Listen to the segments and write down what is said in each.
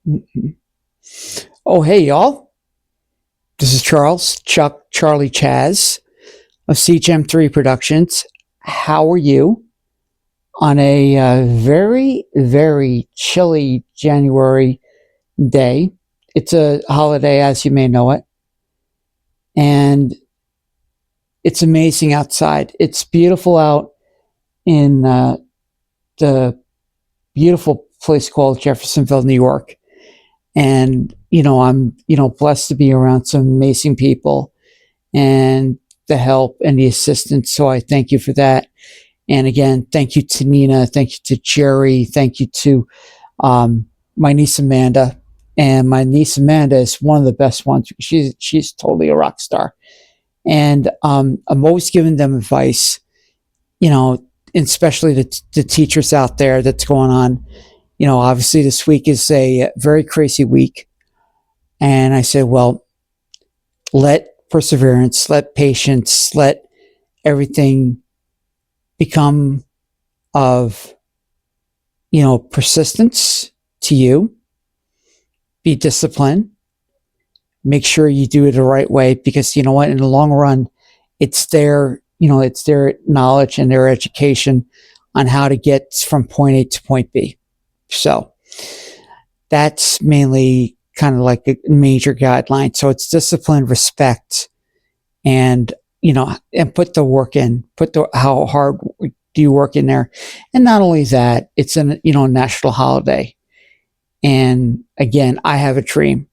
Mhm. Oh, hey, y'all. This is Charlie Chaz of CGM3 Productions. How are you on a very, very chilly January day? It's a holiday, as you may know it, and it's amazing outside. It's beautiful out in the beautiful place called Jeffersonville, New York. And, I'm, blessed to be around some amazing people and the help and the assistance. So I thank you for that. And again, thank you to Nina. Thank you to Jerry. Thank you to my niece Amanda. And my niece Amanda is one of the best ones. She's totally a rock star. And I'm always giving them advice, and especially the teachers out there that's going on. Obviously this week is a very crazy week. And I said, well, let perseverance, let patience, let everything become of, persistence to you. Be disciplined. Make sure you do it the right way because you know what? In the long run, it's it's their knowledge and their education on how to get from point A to point B. So that's mainly kind of like a major guideline. So it's discipline, respect, and and put the work in, how hard do you work in there. And not only that, it's a national holiday. And again, I have a dream.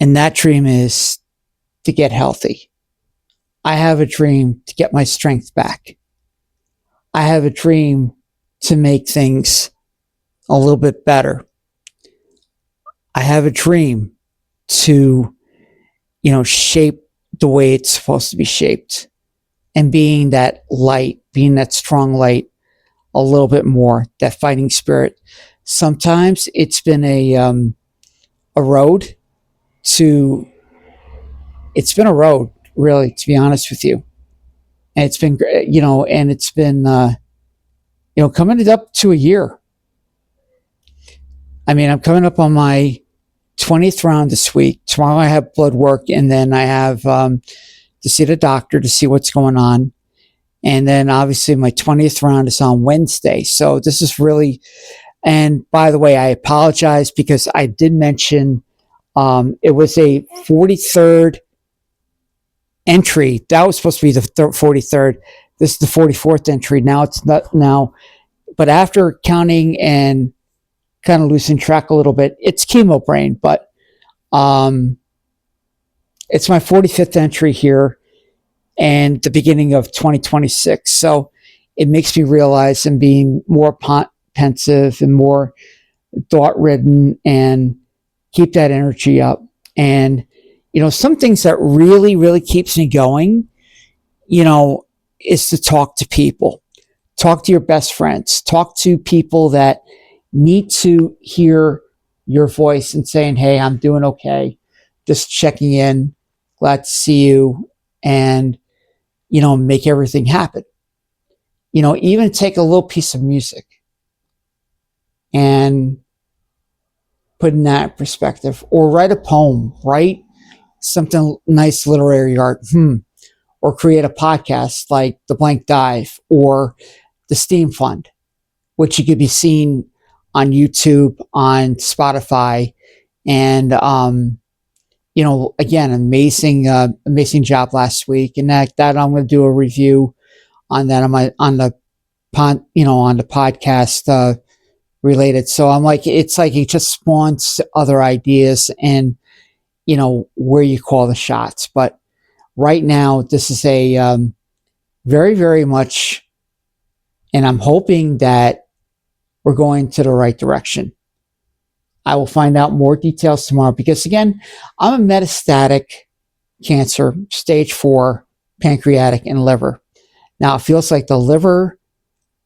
And that dream is to get healthy. I have a dream to get my strength back. I have a dream to make things a little bit better. I have a dream to, shape the way it's supposed to be shaped and being that light, being that strong light a little bit more, that fighting spirit. Sometimes it's been a road to, it's been a road really, to be honest with you. And it's been, and it's been, coming up to a year. I mean, I'm coming up on my 20th round this week. Tomorrow I have blood work, and then I have to see the doctor to see what's going on. And then obviously my 20th round is on Wednesday. So this is really, and by the way, I apologize because I did mention it was a 43rd entry. That was supposed to be the 43rd. This is the 44th entry. Now it's not now, but after counting and kind of losing track a little bit, it's chemo brain, but it's my 45th entry here and the beginning of 2026. So it makes me realize I'm being more pensive and more thought ridden and keep that energy up. And, some things that really, really keeps me going, is to talk to people, talk to your best friends, talk to people that need to hear your voice and saying, hey, I'm doing okay. Just checking in. Glad to see you. And, make everything happen. Even take a little piece of music and put in that perspective, or write a poem, write something nice, literary art, or create a podcast like The Blank Dive or The Steam Fund, which you could be seen on YouTube, on Spotify, and again, amazing job last week, and that I'm going to do a review on that on the podcast related. So I'm like, it's like it just spawns other ideas and where you call the shots. But right now, this is a very, very much, and I'm hoping that we're going to the right direction. I will find out more details tomorrow because, again, I'm a metastatic cancer, stage 4, pancreatic and liver. Now, it feels like the liver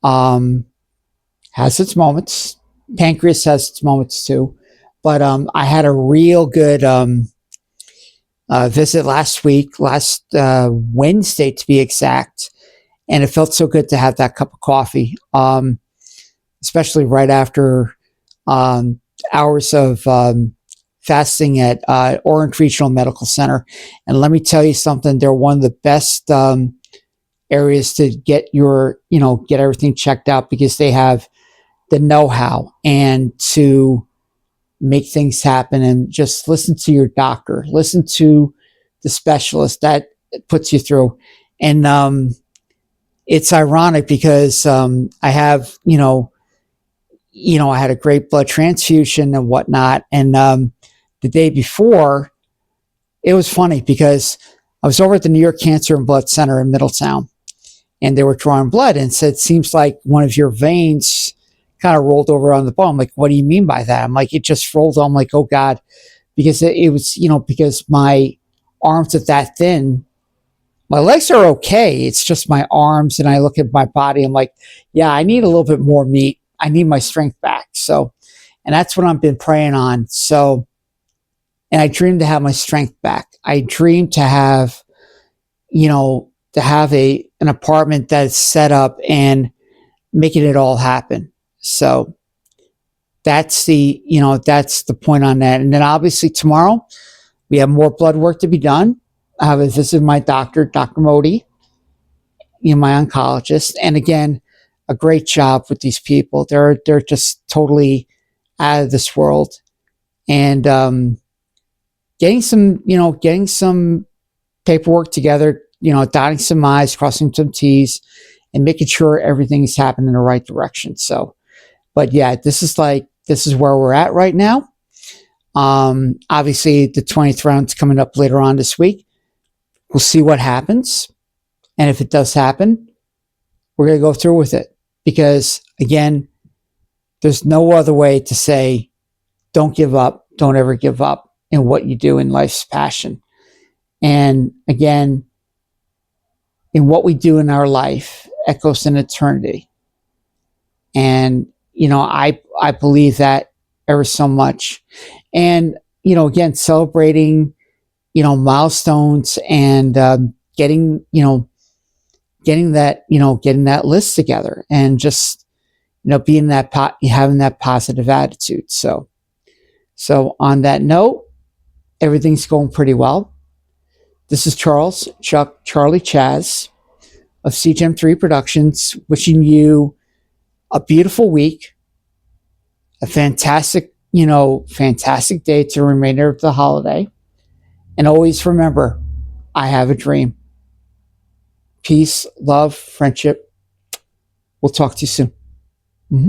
has its moments. Pancreas has its moments too. But I had a real good visit last Wednesday to be exact. And it felt so good to have that cup of coffee, especially right after hours of fasting at Orange Regional Medical Center. And let me tell you something, they're one of the best areas to get get everything checked out, because they have the know-how and to make things happen. And just listen to your doctor, listen to the specialist that puts you through. And it's ironic because I have, I had a great blood transfusion and whatnot. And the day before, it was funny because I was over at the New York Cancer and Blood Center in Middletown, and they were drawing blood and said, seems like one of your veins kind of rolled over on the bone. I'm like, what do you mean by that? I'm like, it just rolled on. I'm like, oh God, because it was, because my arms are that thin. My legs are okay. It's just my arms. And I look at my body. I'm like, yeah, I need a little bit more meat. I need my strength back. So, and that's what I've been praying on. So, and I dream to have my strength back. I dream to have, to have an apartment that's set up and making it all happen. So that's that's the point on that. And then obviously tomorrow we have more blood work to be done. I have a visit with my doctor, Dr. Modi, my oncologist. And again, a great job with these people. They're just totally out of this world. And getting some paperwork together, dotting some I's, crossing some T's, and making sure everything's happening in the right direction. So, but yeah, this is where we're at right now. Obviously the 20th round's coming up later on this week. We'll see what happens. And if it does happen, we're going to go through with it, because again, there's no other way to say, don't give up. Don't ever give up in what you do in life's passion. And again, in what we do in our life echoes in eternity. And, I believe that ever so much. And, again, celebrating, milestones and getting that list together, and just, having that positive attitude. So on that note, everything's going pretty well. This is Charlie Chaz of CGM3 Productions, wishing you a beautiful week, a fantastic day to the remainder of the holiday. And always remember, I have a dream. Peace, love, friendship. We'll talk to you soon. Mm-hmm.